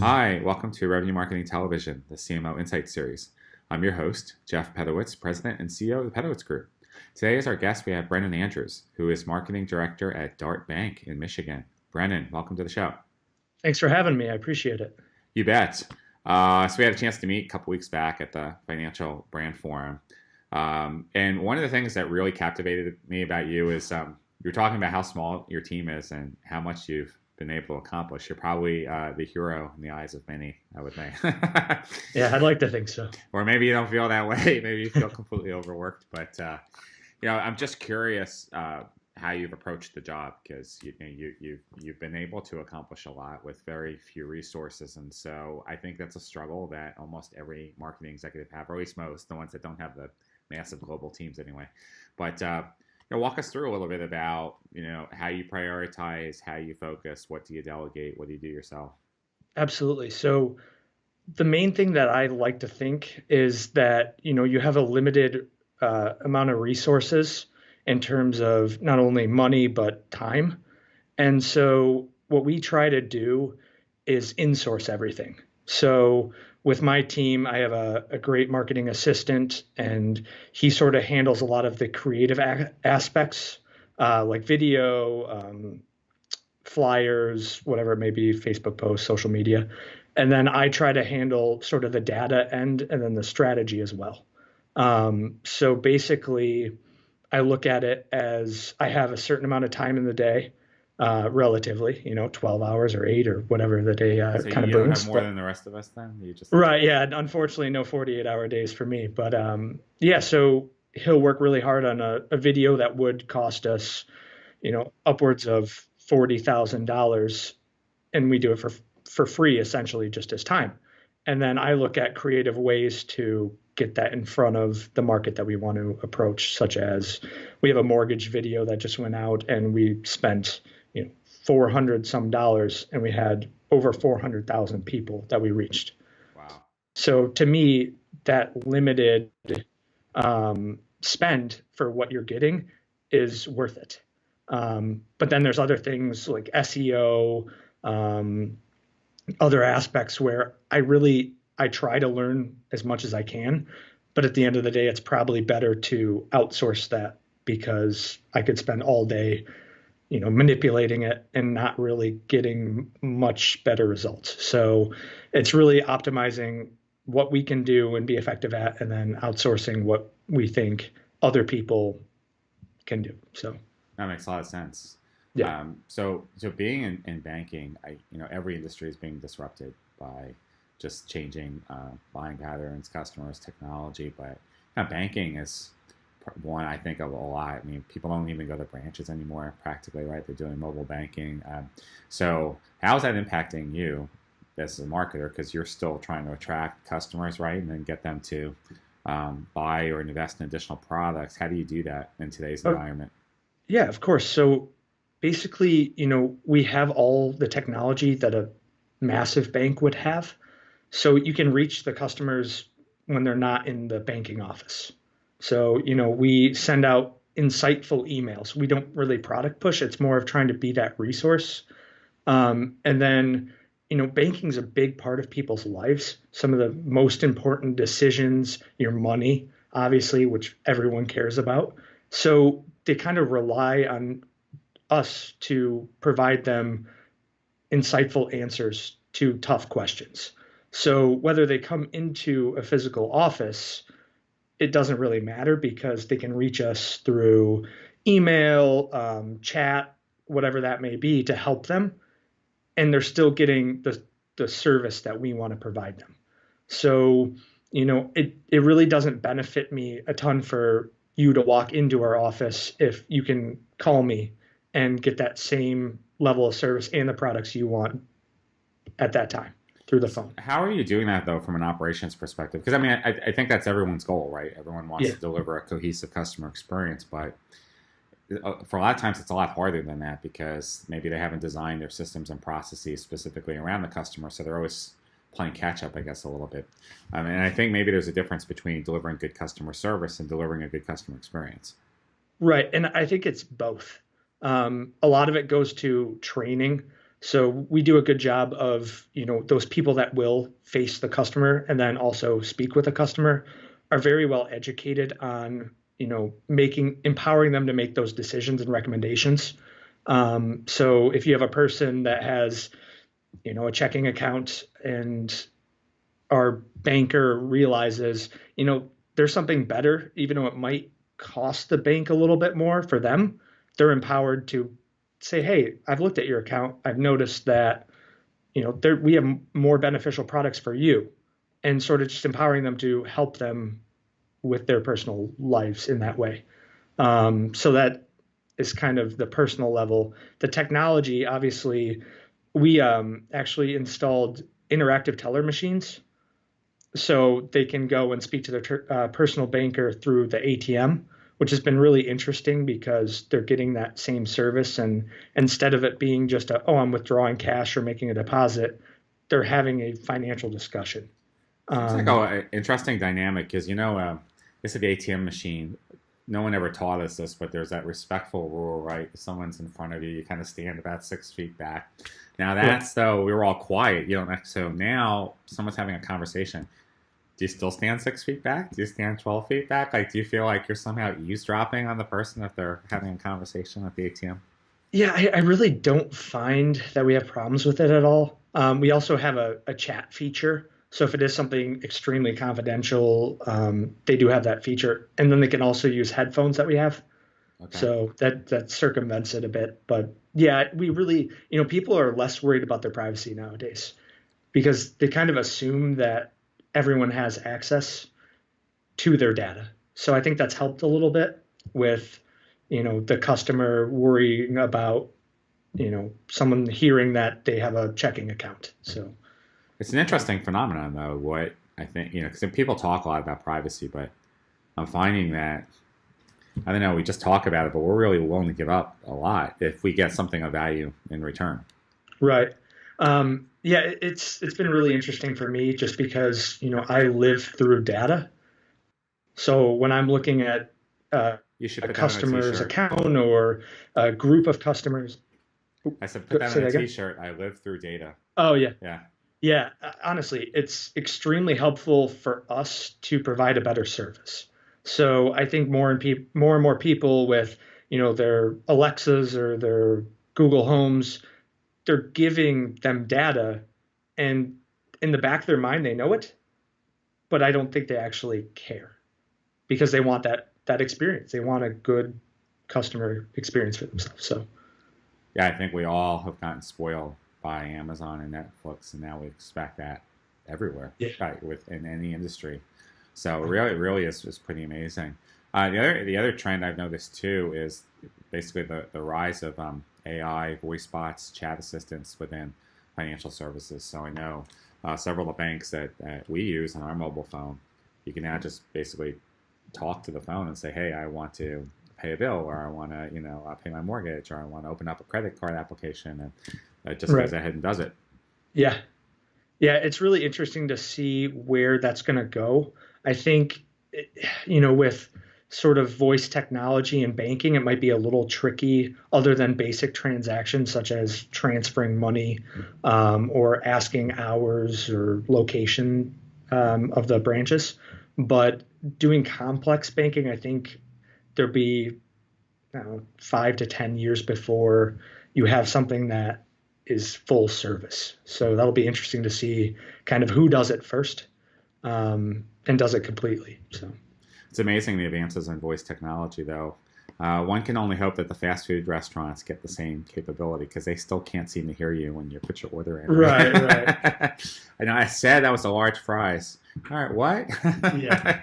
Hi, welcome to Revenue Marketing Television, the CMO Insight Series. I'm your host, Jeff Pedowitz, President and CEO of the Pedowitz Group. Today, as our guest, we have Brennan Andrews, who is Marketing Director at Dart Bank in Michigan. Brennan, welcome to the show. Thanks for having me. I appreciate it. You bet. So we had a chance to meet a couple weeks back at the Financial Brand Forum. And one of the things that really captivated me about you is you're talking about how small your team is and how much you've been able to accomplish. You're probably the hero in the eyes of many, I would think. Yeah, I'd like to think so. Or maybe you don't feel that way. Maybe you feel completely overworked. But I'm just curious how you've approached the job, because you've been able to accomplish a lot with very few resources, and so I think that's a struggle that almost every marketing executive have, or at least most, the ones that don't have the massive global teams anyway. But walk us through a little bit about how you prioritize, how you focus, what do you delegate, what do you do yourself? Absolutely. So the main thing that I like to think is that you have a limited amount of resources in terms of not only money but time. And so what we try to do is insource everything. So with my team, I have a great marketing assistant, and he sort of handles a lot of the creative aspects, like video, flyers, whatever it may be, Facebook posts, social media. And then I try to handle sort of the data end and then the strategy as well. So basically, I look at it as I have a certain amount of time in the day, relatively, 12 hours or 8 or whatever the day So kind of you don't brings. have more than the rest of us then? You just Right, yeah. Unfortunately, no 48-hour days for me. But yeah, so he'll work really hard on a video that would cost us, upwards of $40,000, and we do it for free, essentially, just as time. And then I look at creative ways to get that in front of the market that we want to approach, such as we have a mortgage video that just went out, and we spent 400 some dollars, and we had over 400,000 people that we reached. Wow. So to me, that limited spend for what you're getting is worth it. But then there's other things like SEO, other aspects where I try to learn as much as I can, but at the end of the day, it's probably better to outsource that, because I could spend all day, manipulating it and not really getting much better results. So it's really optimizing what we can do and be effective at, and then outsourcing what we think other people can do. So that makes a lot of sense. yeah. So being in banking, every industry is being disrupted by just changing buying patterns, customers, technology. But banking is one I think of a lot. I mean, people don't even go to branches anymore, practically, right? They're doing mobile banking. So how is that impacting you as a marketer? Because you're still trying to attract customers, right, and then get them to buy or invest in additional products. How do you do that in today's environment? Yeah, of course. So basically, we have all the technology that a massive bank would have. So you can reach the customers when they're not in the banking office. So, we send out insightful emails. We don't really product push. It's more of trying to be that resource. And then, banking's a big part of people's lives. Some of the most important decisions, your money, obviously, which everyone cares about. So they kind of rely on us to provide them insightful answers to tough questions. So whether they come into a physical office, it doesn't really matter, because they can reach us through email, chat, whatever that may be, to help them. And they're still getting the service that we want to provide them. So, it really doesn't benefit me a ton for you to walk into our office if you can call me and get that same level of service and the products you want at that time through the phone. How are you doing that, though, from an operations perspective? Because, I think that's everyone's goal, right? Everyone wants to deliver a cohesive customer experience, but for a lot of times it's a lot harder than that, because maybe they haven't designed their systems and processes specifically around the customer, so they're always playing catch up, I guess, a little bit. And I think maybe there's a difference between delivering good customer service and delivering a good customer experience. Right, and I think it's both. A lot of it goes to training. So we do a good job of, those people that will face the customer and then also speak with the customer are very well educated on, empowering them to make those decisions and recommendations. So if you have a person that has, a checking account and our banker realizes, there's something better, even though it might cost the bank a little bit more for them, they're empowered to say, hey, I've looked at your account. I've noticed that, we have more beneficial products for you, and sort of just empowering them to help them with their personal lives in that way. So that is kind of the personal level. The technology, obviously, we actually installed interactive teller machines so they can go and speak to their personal banker through the ATM, which has been really interesting because they're getting that same service. And instead of it being just I'm withdrawing cash or making a deposit, they're having a financial discussion. Seems like an interesting dynamic because this is the ATM machine. No one ever taught us this, but there's that respectful rule, right? If someone's in front of you, you kind of stand about 6 feet back. Now that's though we were all quiet. You don't. So now someone's having a conversation. Do you still stand 6 feet back? Do you stand 12 feet back? Like, do you feel like you're somehow eavesdropping on the person if they're having a conversation at the ATM? Yeah, I really don't find that we have problems with it at all. We also have a chat feature. So if it is something extremely confidential, they do have that feature. And then they can also use headphones that we have. Okay. So that circumvents it a bit. But yeah, we really, people are less worried about their privacy nowadays because they kind of assume that everyone has access to their data. So I think that's helped a little bit with, the customer worrying about, someone hearing that they have a checking account. So it's an interesting phenomenon, though. What I think, because people talk a lot about privacy, but I'm finding that I don't know. We just talk about it, but we're really willing to give up a lot if we get something of value in return. right. Yeah, it's been really interesting for me just because, I live through data. So when I'm looking at You should a put that on a customer's T-shirt. account or a group of customers, I said, put that say on that a again. T-shirt. I live through data. Oh yeah, Yeah. yeah. Honestly, it's extremely helpful for us to provide a better service. So I think more and more people with their Alexas or their Google Homes, they're giving them data, and in the back of their mind they know it, but I don't think they actually care because they want that experience. They want a good customer experience for themselves. So Yeah, I think we all have gotten spoiled by Amazon and Netflix, and now we expect that everywhere, yeah, right, within any industry. So it really is pretty amazing. The other trend I've noticed too is basically the rise of AI, voice bots, chat assistants within financial services. So I know several of the banks that we use on our mobile phone, you can now just basically talk to the phone and say, "Hey, I want to pay a bill, or I want to, pay my mortgage, or I want to open up a credit card application," and it just right. goes ahead and does it. Yeah, yeah. It's really interesting to see where that's going to go. I think, with sort of voice technology and banking, it might be a little tricky other than basic transactions such as transferring money or asking hours or location of the branches. But doing complex banking, I think there'll be, I don't know, 5 to 10 years before you have something that is full service. So that'll be interesting to see kind of who does it first and does it completely. So It's amazing the advances in voice technology, though. One can only hope that the fast food restaurants get the same capability because they still can't seem to hear you when you put your order in. right, right, I know I said that was a large fries. All right, what? yeah.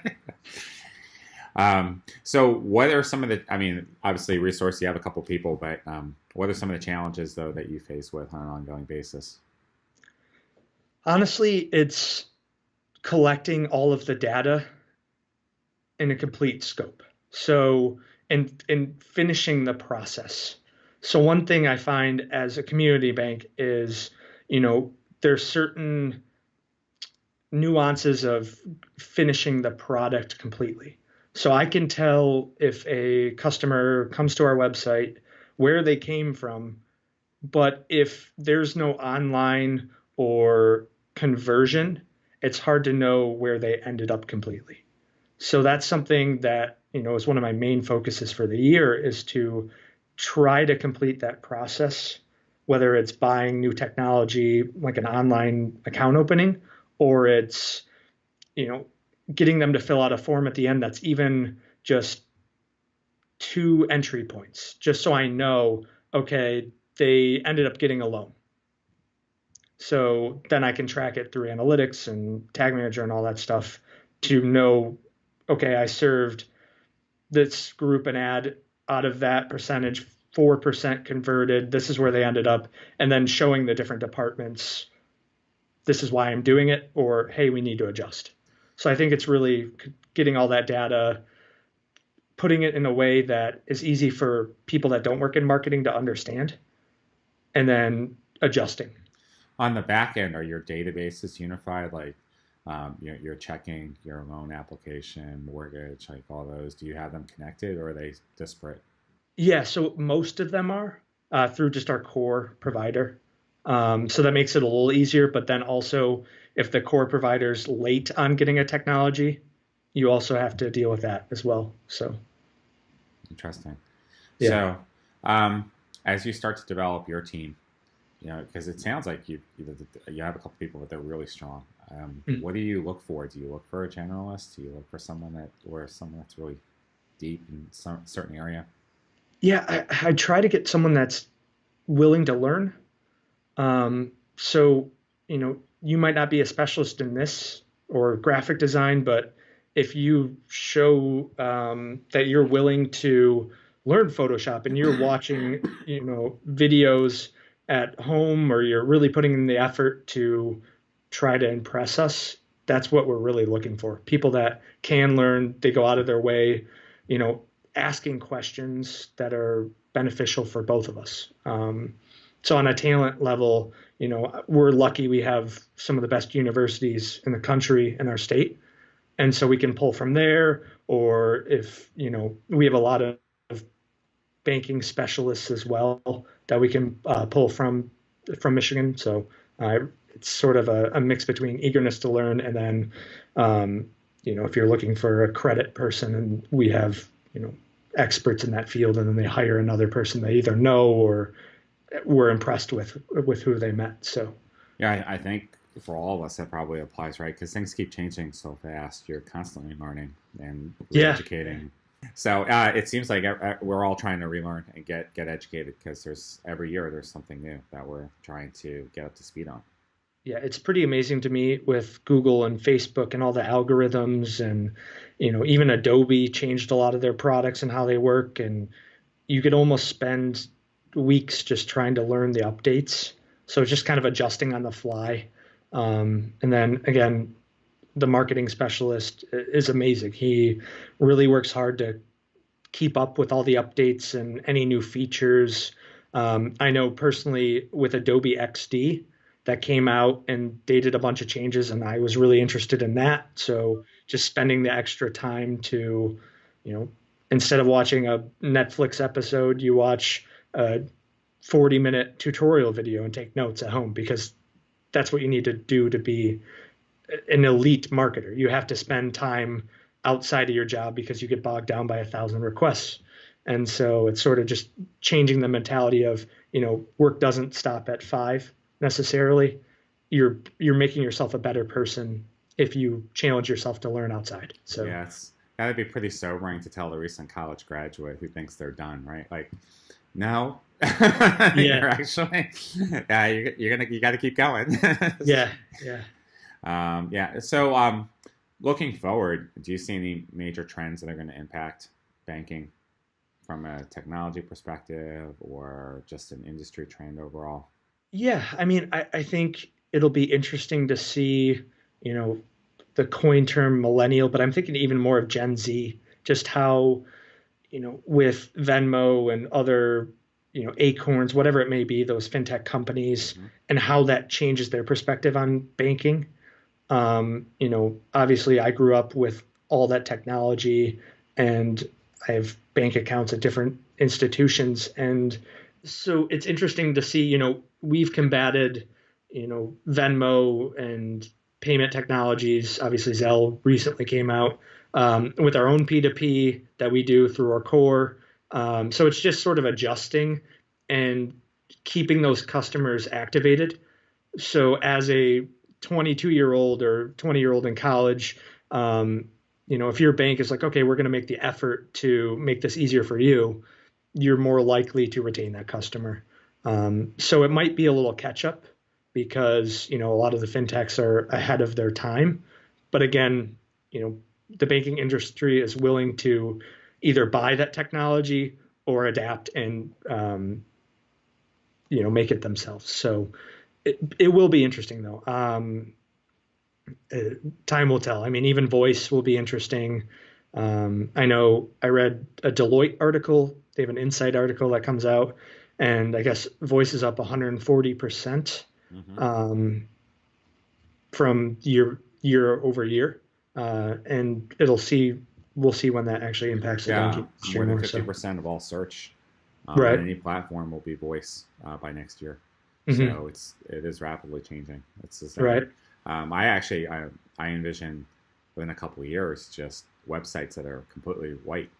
So what are some of the, I mean, obviously resource, you have a couple people, but what are some of the challenges, though, that you face with on an ongoing basis? Honestly, it's collecting all of the data in a complete scope. So, and finishing the process. So one thing I find as a community bank is, there's certain nuances of finishing the product completely. So I can tell if a customer comes to our website where they came from But if there's no online or conversion, it's hard to know where they ended up completely. So that's something that, is one of my main focuses for the year is to try to complete that process, whether it's buying new technology like an online account opening, or it's, you know, getting them to fill out a form at the end that's even just two entry points, just so I know, okay, they ended up getting a loan. So then I can track it through analytics and tag manager and all that stuff to know, okay, I served this group an ad out of that percentage, 4% converted. This is where they ended up. And then showing the different departments, this is why I'm doing it, or hey, we need to adjust. So I think it's really getting all that data, putting it in a way that is easy for people that don't work in marketing to understand, and then adjusting. On the back end, are your databases unified? Like your checking, your loan application, mortgage, like all those. Do you have them connected, or are they disparate? Yeah, so most of them are through just our core provider. So that makes it a little easier. But then also, if the core provider's late on getting a technology, you also have to deal with that as well. So, Interesting. yeah. So, as you start to develop your team, because it sounds like you have a couple people, but they're really strong. Mm. What do you look for? Do you look for a generalist? Do you look for someone that's really deep in some certain area? Yeah, I try to get someone that's willing to learn. So, you might not be a specialist in this or graphic design, but if you show that you're willing to learn Photoshop and you're watching, videos at home, or you're really putting in the effort to try to impress us, that's what we're really looking for. People that can learn, they go out of their way, you know, asking questions that are beneficial for both of us. So on a talent level, we're lucky we have some of the best universities in the country in our state. And so we can pull from there, or if, we have a lot of banking specialists as well that we can pull from Michigan. So it's sort of a mix between eagerness to learn and then, if you're looking for a credit person, and we have, experts in that field, and then they hire another person they either know or were impressed with who they met. So Yeah, I think for all of us that probably applies, right? Because things keep changing so fast. You're constantly learning and yeah, re-educating. So it seems like we're all trying to relearn and get educated because there's every year there's something new that we're trying to get up to speed on. yeah, it's pretty amazing to me with Google and Facebook and all the algorithms, and even Adobe changed a lot of their products and how they work, and you could almost spend weeks just trying to learn the updates. So just kind of adjusting on the fly. And then again, the marketing specialist is amazing. He really works hard to keep up with all the updates and any new features. I know personally with Adobe XD that came out and they did a bunch of changes, and I was really interested in that. So just spending the extra time to, you know, instead of watching a Netflix episode, you watch a 40-minute tutorial video and take notes at home, because that's what you need to do to be an elite marketer. You have to spend time outside of your job because you get bogged down by 1,000 requests. And so it's sort of just changing the mentality of, work doesn't stop at 5 necessarily. You're making yourself a better person if you challenge yourself to learn outside. So Yeah, it's gotta be pretty sobering to tell the recent college graduate who thinks they're done, right? Like, no, yeah, you're actually, yeah, you got to keep going. yeah, yeah. Yeah. So, looking forward, do you see any major trends that are going to impact banking from a technology perspective or just an industry trend overall? Yeah, I mean, I think it'll be interesting to see, you know, the coin term millennial, but I'm thinking even more of Gen Z, just how, with Venmo and other, Acorns, whatever it may be, those fintech companies, Hmm. and how that changes their perspective on banking. Obviously I grew up with all that technology, and I have bank accounts at different institutions, and So it's interesting to see, we've combated, Venmo and payment technologies. Obviously, Zelle recently came out with our own P2P that we do through our core. So it's just sort of adjusting and keeping those customers activated. So as a 22-year-old or 20-year-old in college, if your bank is like, okay, we're going to make the effort to make this easier for you, you're more likely to retain that customer. So it might be a little catch up because a lot of the fintechs are ahead of their time. But again, the banking industry is willing to either buy that technology or adapt and make it themselves. So it will be interesting though. Time will tell. I mean, even voice will be interesting. I know I read a Deloitte article. They have an insight article that comes out, and I guess voice is up 140% Hmm. um, from year over year, and we'll see when that actually impacts the Yeah, banking industry more than more. fifty So, percent of all search on right. any platform will be voice by next year. Hmm. So it is rapidly changing. It's the same. Right. I envision within a couple of years just websites that are completely white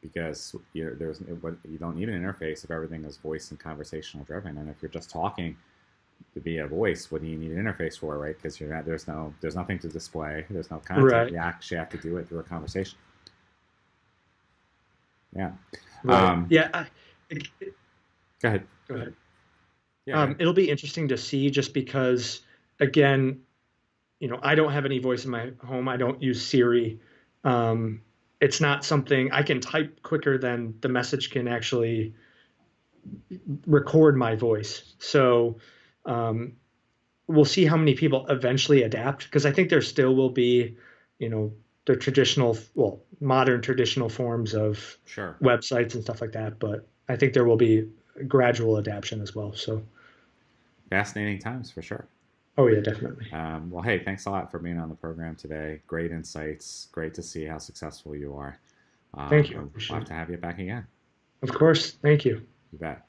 because you don't need an interface if everything is voice and conversational driven. And if you're just talking to be a voice, what do you need an interface for, right? Because there's nothing to display, there's no content. Right. You actually have to do it through a conversation. Yeah. Right. Um, Yeah. Go ahead. Go ahead. Yeah, go ahead. It'll be interesting to see just because, again, I don't have any voice in my home. I don't use Siri. Um, it's not something I can type quicker than the message can actually record my voice. So um, we'll see how many people eventually adapt because I think there still will be, you know, the traditional, well, modern traditional forms of Sure. websites and stuff like that. But I think there will be gradual adaptation as well. So, Fascinating times for sure. oh yeah, definitely. Well, hey, thanks a lot for being on the program today. Great insights. Great to see how successful you are. Thank you. And we'll Appreciate have it. to have you back again. Of course. Thank you. You bet.